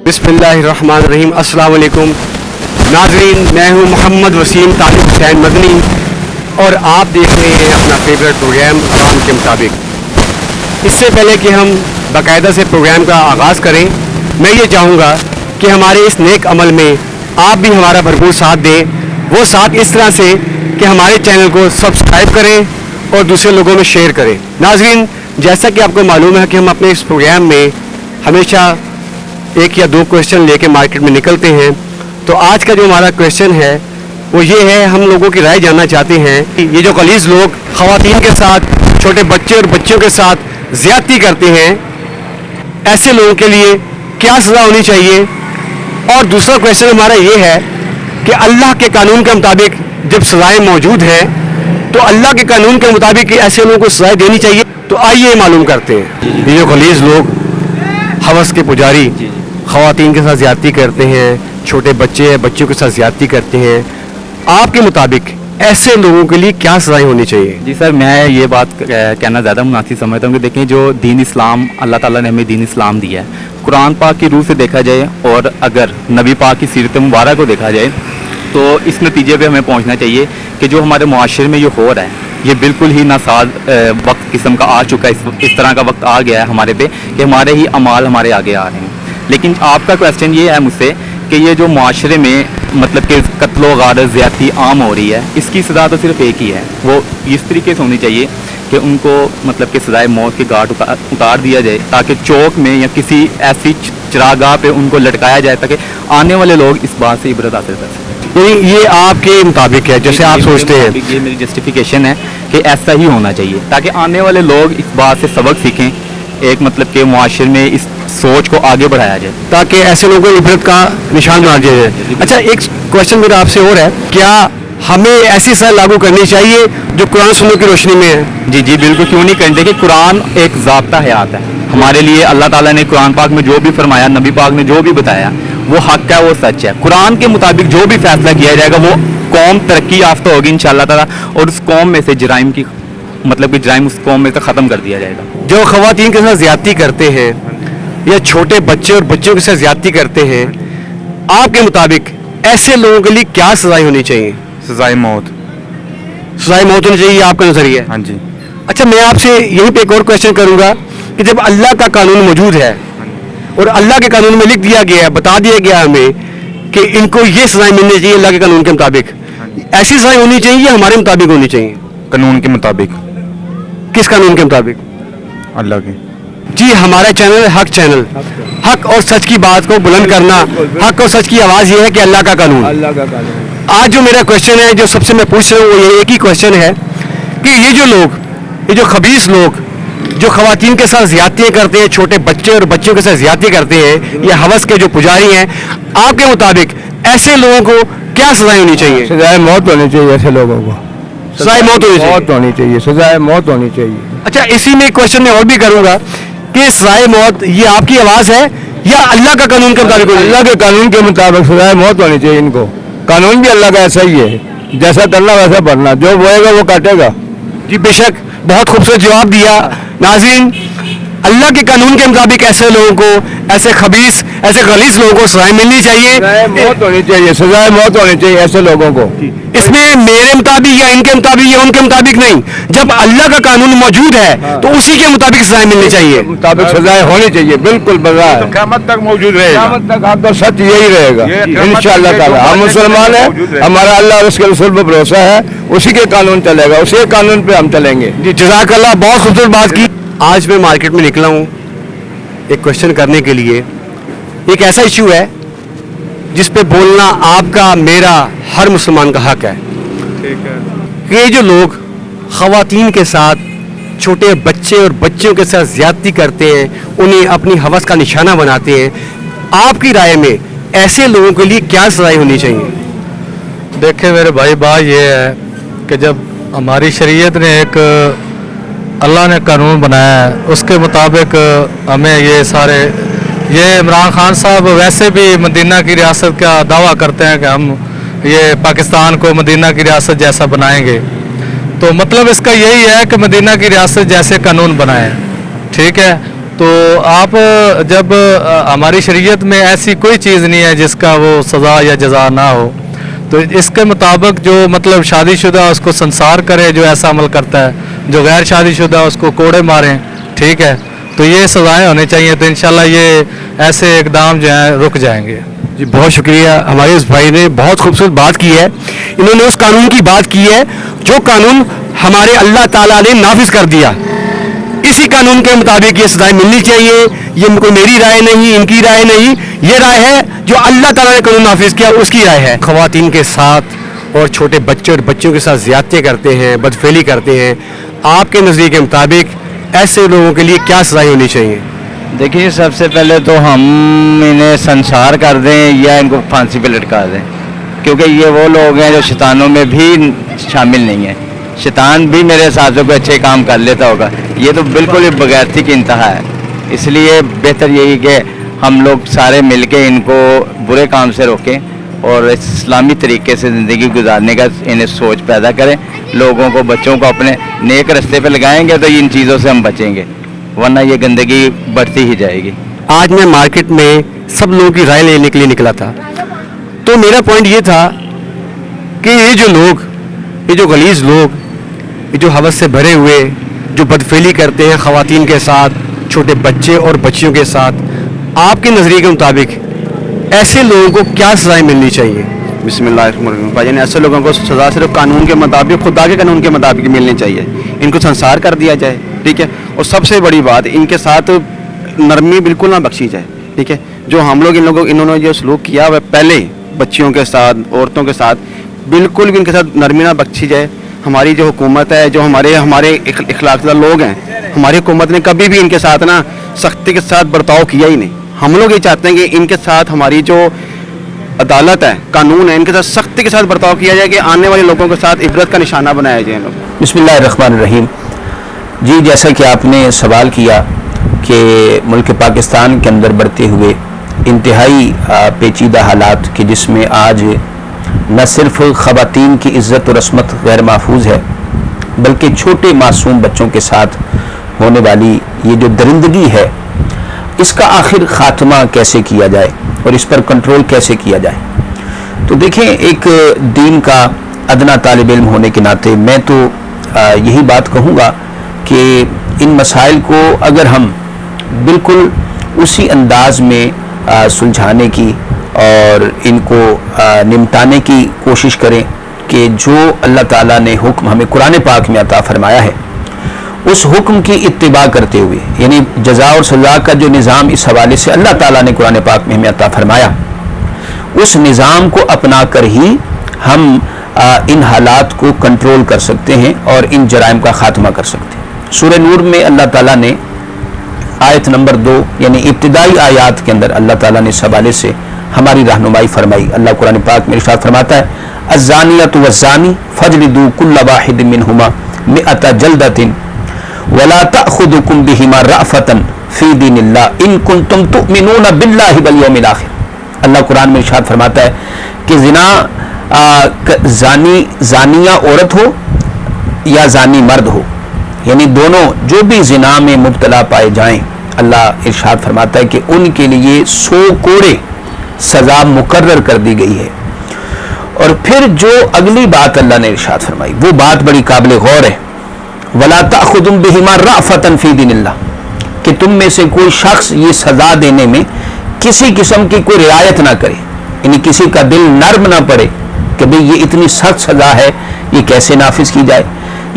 بسم اللہ الرحمن الرحیم. السلام علیکم ناظرین, میں ہوں محمد وسیم طالب حسین مدنی اور آپ دیکھ رہے ہیں اپنا فیوریٹ پروگرام عوام کے مطابق. اس سے پہلے کہ ہم باقاعدہ سے پروگرام کا آغاز کریں, میں یہ چاہوں گا کہ ہمارے اس نیک عمل میں آپ بھی ہمارا بھرپور ساتھ دیں. وہ ساتھ اس طرح سے کہ ہمارے چینل کو سبسکرائب کریں اور دوسرے لوگوں میں شیئر کریں. ناظرین, جیسا کہ آپ کو معلوم ہے کہ ہم اپنے اس پروگرام میں ہمیشہ ایک یا دو کویشچن لے کے مارکیٹ میں نکلتے ہیں. تو آج کا جو ہمارا کویشچن ہے وہ یہ ہے, ہم لوگوں کی رائے جاننا چاہتے ہیں کہ یہ جو غلیظ لوگ خواتین کے ساتھ, چھوٹے بچے اور بچوں کے ساتھ زیادتی کرتے ہیں, ایسے لوگوں کے لیے کیا سزا ہونی چاہیے. اور دوسرا کویشچن ہمارا یہ ہے کہ اللہ کے قانون کے مطابق جب سزائیں موجود ہیں تو اللہ کے قانون کے مطابق ایسے لوگوں کو سزائیں دینی چاہیے. تو آئیے معلوم کرتے ہیں. یہ جو غلیظ لوگ ہوس کے پجاری خواتین کے ساتھ زیادتی کرتے ہیں, چھوٹے بچے ہیں بچوں کے ساتھ زیادتی کرتے ہیں, آپ کے مطابق ایسے لوگوں کے لیے کیا سزائیں ہونی چاہیے؟ جی سر, میں یہ بات کہنا زیادہ مناسب سمجھتا ہوں کہ دیکھیں جو دین اسلام, اللہ تعالیٰ نے ہمیں دین اسلام دیا ہے, قرآن پاک کی روح سے دیکھا جائے اور اگر نبی پاک کی سیرت مبارک کو دیکھا جائے تو اس نتیجے پہ ہمیں پہنچنا چاہیے کہ جو ہمارے معاشرے میں یہ ہو رہا ہے یہ بالکل ہی ناساز وقت قسم کا آ چکا ہے. اس طرح کا وقت آ گیا ہے ہمارے پہ کہ ہمارے ہی اعمال ہمارے آگے آ رہے ہیں. لیکن آپ کا کویشچن یہ ہے مجھ سے کہ یہ جو معاشرے میں مطلب کہ قتل و غارت زیادتی عام ہو رہی ہے, اس کی سزا تو صرف ایک ہی ہے, وہ اس طریقے سے ہونی چاہیے کہ ان کو مطلب کہ سزائے موت کے گھاٹ اتار دیا جائے تاکہ چوک میں یا کسی ایسی چراگاہ پہ ان کو لٹکایا جائے تاکہ آنے والے لوگ اس بات سے عبرت حاصل کر سکیں. یہ آپ کے مطابق ہے جیسے آپ سوچتے ہیں؟ یہ میری جسٹیفیکیشن ہے کہ ایسا ہی ہونا چاہیے تاکہ آنے والے لوگ اس بات سے سبق سیکھیں, ایک مطلب کہ معاشرے میں اس سوچ کو آگے بڑھایا جائے تاکہ ایسے لوگوں کو عبرت کا نشان بنا دیا جائے. اچھا, ایک کویشچن میرا آپ سے اور ہے, کیا ہمیں ایسی سزا لاگو کرنی چاہیے جو قرآن سنت کی روشنی میں ہے؟ جی بالکل, کیوں نہیں کریں. دیکھیں قرآن ایک ضابطہ حیات ہے ہمارے لیے. اللہ تعالیٰ نے قرآن پاک میں جو بھی فرمایا, نبی پاک نے جو بھی بتایا وہ حق ہے, وہ سچ ہے. قرآن کے مطابق جو بھی فیصلہ کیا جائے گا وہ قوم ترقی یافتہ ہوگی انشاءاللہ تعالیٰ, اور اس قوم میں سے جرائم کی مطلب کہ جرائم اس قوم میں سے ختم کر دیا جائے گا. جو خواتین کے ساتھ زیادتی کرتے ہیں یا چھوٹے بچے اور بچوں کے ساتھ زیادتی کرتے ہیں, آپ کے مطابق ایسے لوگوں کے لیے کیا سزائیں ہونی چاہیے؟ سزائے موت. سزائے موت ہونی چاہیے, آپ کا نظریہ ہے؟ ہاں جی. اچھا, میں آپ سے یہیں پہ ایک اور کویشچن کروں گا کہ جب اللہ کا قانون موجود ہے اور اللہ کے قانون میں لکھ دیا گیا ہے, بتا دیا گیا ہمیں کہ ان کو یہ سزائیں ملنی چاہیے اللہ کے قانون کے مطابق, ایسی سزائیں ہونی چاہیے یا ہمارے مطابق ہونی چاہیے؟ قانون کے مطابق. کس قانون کے مطابق؟ اللہ کے. جی, ہمارا چینل حق چینل, حق اور سچ کی بات کو بلند کرنا, حق اور سچ کی آواز یہ ہے کہ اللہ کا قانون. آج جو میرا کویشچن ہے, جو سب سے میں پوچھ رہا ہوں, وہ یہ ایک ہی کویشچن ہے کہ یہ جو لوگ, یہ جو خبیث لوگ جو خواتین کے ساتھ زیادتیاں کرتے ہیں, چھوٹے بچے اور بچوں کے ساتھ زیادتی کرتے ہیں, یہ ہوس کے جو پجاری ہیں, آپ کے مطابق ایسے لوگوں کو کیا سزائیں ہونی چاہیے؟ سزائے موت ہونی چاہیے ایسے لوگوں کو. سزائے موت ہونی چاہیے. سزائے موت ہونی چاہیے. اچھا, اسی میں ایک کویشچن میں اور بھی کروں گا کہ سزائے موت یہ آپ کی آواز ہے یا اللہ کا قانون کے مطابق؟ اللہ کے قانون کے مطابق سزائے موت ہونی چاہیے ان کو. قانون بھی اللہ کا ایسا ہی ہے, جیسا کرنا ویسا بھرنا, جو بوئے گا وہ کاٹے گا. جی بے شک, بہت خوبصورت جواب دیا. ناظرین, اللہ کے قانون کے مطابق ایسے لوگوں کو, ایسے خبیث, ایسے غلیظ لوگوں کو سزائیں ملنی چاہیے. سزائے موت ہونی چاہیے. سزائے موت ہونی چاہیے ایسے لوگوں کو. اس میں میرے مطابق یا ان کے مطابق یا ان کے مطابق نہیں, جب اللہ کا قانون موجود ہے تو اسی کے مطابق سزائیں ملنی چاہیے. مطابق سزائیں ہونی چاہیے, بالکل بظاہر قیامت تک موجود رہے گا. قیامت تک آپ کا سچ یہی رہے گا انشاءاللہ تعالی. ہم مسلمان ہیں, ہمارا اللہ اور اس کے رسول پر بھروسہ ہے, اسی کے قانون چلے گا, اسی کے قانون پہ ہم چلیں گے. جی جزاک اللہ, بہت خوبصورت بات کی. آج میں مارکیٹ میں نکلا ہوں ایک کویشچن کرنے کے لیے. ایک ایسا ایشو ہے جس پہ بولنا آپ کا, میرا, ہر مسلمان کا حق ہے. کہ یہ جو لوگ خواتین کے ساتھ, چھوٹے بچے اور بچوں کے ساتھ زیادتی کرتے ہیں, انہیں اپنی ہوس کا نشانہ بناتے ہیں, آپ کی رائے میں ایسے لوگوں کے لیے کیا سزائیں ہونی چاہیے؟ دیکھیں میرے بھائی, بات یہ ہے کہ جب ہماری شریعت نے ایک اللہ نے قانون بنایا ہے, اس کے مطابق ہمیں یہ سارے, یہ عمران خان صاحب ویسے بھی مدینہ کی ریاست کا دعویٰ کرتے ہیں کہ ہم یہ پاکستان کو مدینہ کی ریاست جیسا بنائیں گے, تو مطلب اس کا یہی ہے کہ مدینہ کی ریاست جیسے قانون بنائیں, ٹھیک ہے. تو آپ جب ہماری شریعت میں ایسی کوئی چیز نہیں ہے جس کا وہ سزا یا جزا نہ ہو، تو اس کے مطابق جو مطلب شادی شدہ اس کو سنسار کرے جو ایسا عمل کرتا ہے، جو غیر شادی شدہ اس کو کوڑے ماریں، ٹھیک ہے، تو یہ سزائیں ہونی چاہیے. تو انشاءاللہ یہ ایسے اقدام جو ہیں رک جائیں گے. جی بہت شکریہ. ہمارے اس بھائی نے بہت خوبصورت بات کی ہے. انہوں نے اس قانون کی بات کی ہے جو قانون ہمارے اللہ تعالیٰ نے نافذ کر دیا. اسی قانون کے مطابق یہ سزائیں ملنی چاہیے. یہ کوئی میری رائے نہیں، ان کی رائے نہیں، یہ رائے ہے جو اللہ تعالیٰ نے قانون نافذ کیا اس کی رائے ہے. خواتین کے ساتھ اور چھوٹے بچے اور بچوں کے ساتھ زیادتی کرتے ہیں، بدفعلی کرتے ہیں، آپ کے نظریے کے مطابق ایسے لوگوں کے لیے کیا سزائیں ہونی چاہیے؟ دیکھیے سب سے پہلے تو ہم انہیں سنسار کر دیں یا ان کو پھانسی پہ لٹکا دیں، کیونکہ یہ وہ لوگ ہیں جو شیطانوں میں بھی شامل نہیں ہیں. شیطان بھی میرے حساب سے کوئی اچھے کام کر لیتا ہوگا. یہ تو بالکل ہی بغیرتی کی انتہا ہے. اس لیے بہتر یہی کہ ہم لوگ سارے مل کے ان کو برے کام سے روکیں اور اسلامی طریقے سے زندگی گزارنے کا انہیں سوچ پیدا کریں. لوگوں کو، بچوں کو اپنے نیک رستے پہ لگائیں گے تو ان چیزوں سے ہم بچیں گے، ورنہ یہ گندگی بڑھتی ہی جائے گی. آج میں مارکیٹ میں سب لوگوں کی رائے لینے کے لیے نکلا تھا، تو میرا پوائنٹ یہ تھا کہ یہ جو لوگ، یہ جو غلیظ لوگ، یہ جو ہوس سے بھرے ہوئے جو بدفعلی کرتے ہیں خواتین کے ساتھ، چھوٹے بچے اور بچیوں کے ساتھ، آپ کے نظریے کے مطابق ایسے لوگوں کو کیا سزائیں ملنی چاہیے؟ بسم اللہ الرحمن الرحیم. بھائی جان ایسے لوگوں کو سزا صرف قانون کے مطابق، خدا کے قانون کے مطابق ملنی چاہیے. ان کو سنسار کر دیا جائے، ٹھیک ہے. اور سب سے بڑی بات، ان کے ساتھ نرمی بالکل نہ بخشی جائے، ٹھیک ہے. جو ہم لوگ انہوں نے جو سلوک کیا وہ پہلے بچیوں کے ساتھ، عورتوں کے ساتھ، بالکل بھی ان کے ساتھ نرمی نہ بخشی جائے. ہماری جو حکومت ہے، جو ہمارے اخلاق زدہ لوگ ہیں، ہماری حکومت نے کبھی بھی ان کے ساتھ نا سختی کے ساتھ برتاؤ کیا ہی نہیں. ہم لوگ یہ چاہتے ہیں کہ ان کے ساتھ ہماری جو عدالت ہے، قانون ہے، ان کے ساتھ سختی کے ساتھ برتاؤ کیا جائے کہ آنے والے لوگوں کے ساتھ عبرت کا نشانہ بنایا جائے. بسم اللہ الرحمن الرحیم. جی جیسا کہ آپ نے سوال کیا کہ ملک پاکستان کے اندر بڑھتے ہوئے انتہائی پیچیدہ حالات کہ جس میں آج نہ صرف خواتین کی عزت و عصمت غیر محفوظ ہے بلکہ چھوٹے معصوم بچوں کے ساتھ ہونے والی یہ جو درندگی ہے، اس کا آخر خاتمہ کیسے کیا جائے اور اس پر کنٹرول کیسے کیا جائے. تو دیکھیں، ایک دین کا ادنا طالب علم ہونے کے ناطے میں تو یہی بات کہوں گا کہ ان مسائل کو اگر ہم بالکل اسی انداز میں سلجھانے کی اور ان کو نمٹانے کی کوشش کریں کہ جو اللہ تعالیٰ نے حکم ہمیں قرآن پاک میں عطا فرمایا ہے، اس حکم کی اتباع کرتے ہوئے، یعنی جزا اور سزا کا جو نظام اس حوالے سے اللہ تعالیٰ نے قرآن پاک میں ہمیں عطا فرمایا، اس نظام کو اپنا کر ہی ہم ان حالات کو کنٹرول کر سکتے ہیں اور ان جرائم کا خاتمہ کر سکتے ہیں. سورہ نور میں اللہ تعالیٰ نے آیت نمبر 2 یعنی ابتدائی آیات کے اندر اللہ تعالیٰ نے اس حوالے سے ہماری رہنمائی فرمائی. اللہ قرآن پاک میں ارشاد فرماتا ہے، الزانیۃ والزانی فاجلدوا کل واحد منہما 100 جلدۃ ولا تأخذکم بہما رأفۃ فی دین اللہ ان کنتم تؤمنون باللہ والیوم الآخر. اللہ قرآن میں ارشاد فرماتا ہے کہ زانیہ عورت ہو یا زانی مرد ہو، یعنی دونوں جو بھی زنا میں مبتلا پائے جائیں، اللہ ارشاد فرماتا ہے کہ ان کے لیے 100 کوڑے سزا مقرر کر دی گئی ہے. اور پھر جو اگلی بات اللہ نے ارشاد فرمائی وہ بات بڑی قابل غور ہے، وَلَا تَأْخُذُمْ بِهِمَا رَأْفَةً فِي دِينِ اللَّهِ، کہ تم میں سے کوئی شخص یہ سزا دینے میں کسی قسم کی کوئی رعایت نہ کرے، یعنی کسی کا دل نرم نہ پڑے کہ بھئی یہ اتنی سخت سزا ہے، یہ کیسے نافذ کی جائے،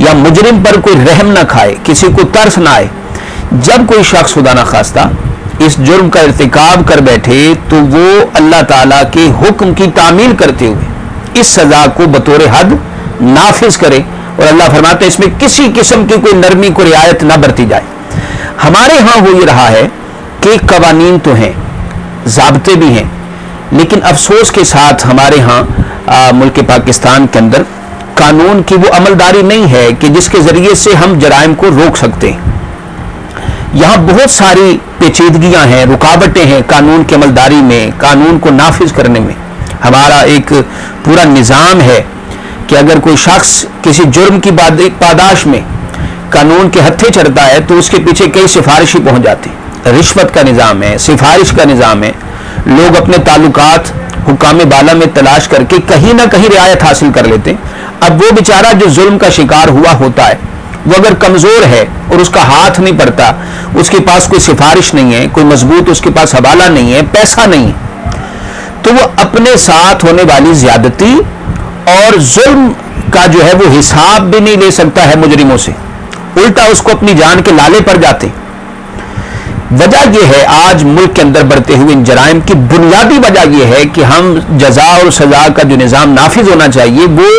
یا مجرم پر کوئی رحم نہ کھائے، کسی کو ترس نہ آئے. جب کوئی شخص خدا نہ خواستہ اس جرم کا ارتکاب کر بیٹھے تو وہ اللہ تعالیٰ کے حکم کی تعمیل کرتے ہوئے اس سزا کو بطور حد نافذ کرے. اور اللہ فرماتے ہیں اس میں کسی قسم کی کوئی نرمی کو رعایت نہ برتی جائے. ہمارے ہاں ہو یہ رہا ہے کہ قوانین تو ہیں، ضابطے بھی ہیں، لیکن افسوس کے ساتھ ہمارے ہاں ملک پاکستان کے اندر قانون کی وہ عملداری نہیں ہے کہ جس کے ذریعے سے ہم جرائم کو روک سکتے ہیں. یہاں بہت ساری پیچیدگیاں ہیں، رکاوٹیں ہیں قانون کی عملداری میں، قانون کو نافذ کرنے میں. ہمارا ایک پورا نظام ہے کہ اگر کوئی شخص کسی جرم کی پاداش میں قانون کے ہتھے چڑھتا ہے تو اس کے پیچھے کئی سفارشی پہنچ جاتے ہیں. رشوت کا نظام ہے، سفارش کا نظام ہے، لوگ اپنے تعلقات حکام بالا میں تلاش کر کے کہیں نہ کہیں رعایت حاصل کر لیتے ہیں. اب وہ بیچارہ جو ظلم کا شکار ہوا ہوتا ہے وہ اگر کمزور ہے اور اس کا ہاتھ نہیں پڑتا، اس کے پاس کوئی سفارش نہیں ہے، کوئی مضبوط اس کے پاس حوالہ نہیں ہے، پیسہ نہیں ہے، تو وہ اپنے ساتھ ہونے والی زیادتی اور ظلم کا جو ہے وہ حساب بھی نہیں لے سکتا ہے مجرموں سے، الٹا اس کو اپنی جان کے لالے پڑ جاتے. وجہ یہ ہے آج ملک کے اندر بڑھتے ہوئے ان جرائم کی بنیادی وجہ یہ ہے کہ ہم جزا اور سزا کا جو نظام نافذ ہونا چاہیے وہ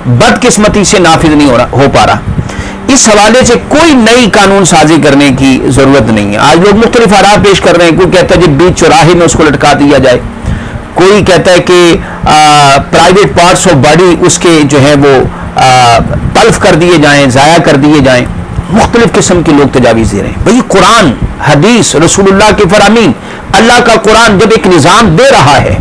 بدقسمتی سے نافذ نہیں ہو پا رہا. اس حوالے سے کوئی نئی قانون سازی کرنے کی ضرورت نہیں ہے. آج لوگ مختلف آراء پیش کر رہے ہیں. کوئی کہتا ہے جی بیچ چوراہے میں اس کو لٹکا دیا جائے، کوئی کہتا ہے کہ پرائیویٹ پارٹس آف باڈی اس کے جو ہے وہ تلف کر دیے جائیں، ضائع کر دیے جائیں. مختلف قسم کے لوگ تجاویز دے رہے ہیں. بھئی قرآن، حدیث، رسول اللہ کے فرامین، اللہ کا قرآن جب ایک نظام دے رہا ہے،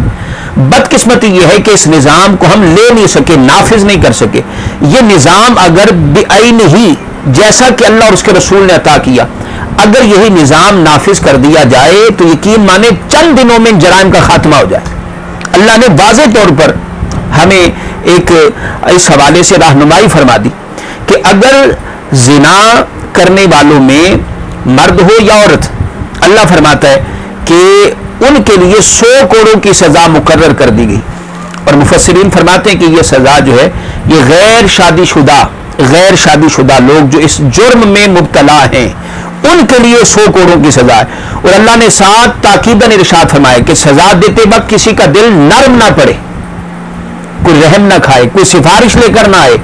بدقسمتی یہ ہے کہ اس نظام کو ہم لے نہیں سکے، نافذ نہیں کر سکے. یہ نظام اگر بعین ہی جیسا کہ اللہ اور اس کے رسول نے عطا کیا، اگر یہی نظام نافذ کر دیا جائے تو یقین مانے چند دنوں میں ان جرائم کا خاتمہ ہو جائے. اللہ نے واضح طور پر ہمیں ایک اس حوالے سے رہنمائی فرما دی کہ اگر زنا کرنے والوں میں مرد ہو یا عورت، اللہ فرماتا ہے کہ ان کے لیے 100 کوڑوں کی سزا مقرر کر دی گئی. اور مفسرین فرماتے ہیں کہ یہ سزا جو ہے یہ غیر شادی شدہ لوگ جو اس جرم میں مبتلا ہیں ان کے لیے 100 کوڑوں کی سزا ہے. اور اللہ نے ساتھ تاکیداً ارشاد فرمایا کہ سزا دیتے وقت کسی کا دل نرم نہ پڑے، کوئی رحم نہ کھائے، کوئی سفارش لے کر نہ آئے،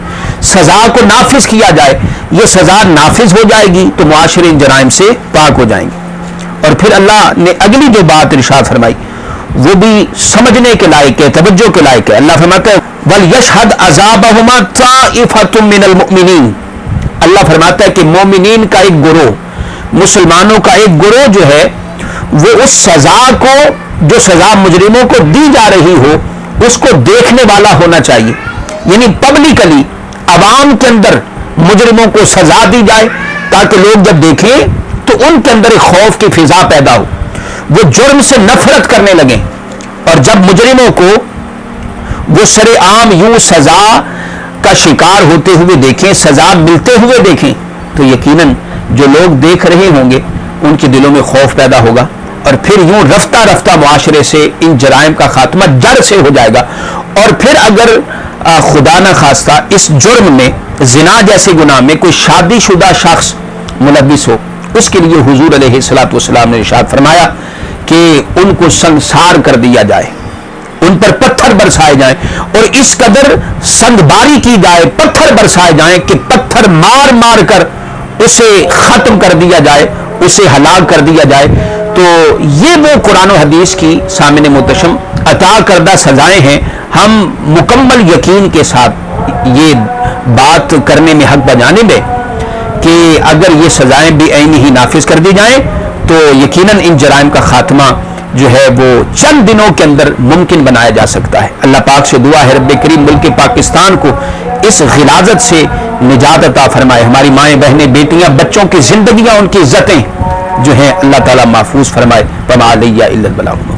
سزا کو نافذ کیا جائے. یہ سزا نافذ ہو جائے گی تو معاشرے ان جرائم سے پاک ہو جائیں گے. اور پھر اللہ نے اگلی جو بات ارشاد فرمائی وہ بھی سمجھنے کے لائق ہے، توجہ کے لائق ہے. اللہ فرماتا ہے وَلْيَشْهَدْ عَذَابَهُمَا طَائِفَةٌ مِّنَ الْمُؤْمِنِينَ. اللہ فرماتا ہے کہ مومنین کا ایک گروہ، مسلمانوں کا ایک گروہ جو ہے وہ اس سزا کو، جو سزا مجرموں کو دی جا رہی ہو، اس کو دیکھنے والا ہونا چاہیے. یعنی پبلکلی عوام کے اندر مجرموں کو سزا دی جائے تاکہ لوگ جب دیکھیں تو ان کے اندر ایک خوف کی فضا پیدا ہو، وہ جرم سے نفرت کرنے لگیں. اور جب مجرموں کو وہ سرے عام یوں سزا کا شکار ہوتے ہوئے دیکھیں، سزا ملتے ہوئے دیکھیں، تو یقیناً جو لوگ دیکھ رہے ہوں گے ان کے دلوں میں خوف پیدا ہوگا، اور پھر یوں رفتہ رفتہ معاشرے سے ان جرائم کا خاتمہ جڑ سے ہو جائے گا. اور پھر اگر خدا نہ خواستہ اس جرم میں، زنا جیسے گناہ میں کوئی شادی شدہ شخص ملوث ہو، اس کے لیے حضور علیہ الصلوۃ والسلام نے ارشاد فرمایا کہ ان کو سنسار کر دیا جائے، ان پر پتھر برسائے جائیں، اور اس قدر سنگباری کی جائے، پتھر برسائے جائیں کہ پتھر مار مار کر اسے ختم کر دیا جائے، اسے ہلاک کر دیا جائے. تو یہ وہ قرآن و حدیث کی سامنے محتشم عطا کردہ سزائیں ہیں. ہم مکمل یقین کے ساتھ یہ بات کرنے میں حق بجانب ہے کہ اگر یہ سزائیں بھی عین ہی نافذ کر دی جائیں تو یقیناً ان جرائم کا خاتمہ جو ہے وہ چند دنوں کے اندر ممکن بنایا جا سکتا ہے. اللہ پاک سے دعا ہے رب کریم ملک پاکستان کو اس غلاظت سے نجات عطا فرمائے. ہماری مائیں، بہنیں، بیٹیاں، بچوں کی زندگیاں، ان کی عزتیں جو ہیں اللہ تعالیٰ محفوظ فرمائے. وما علیہ الا البلاغ.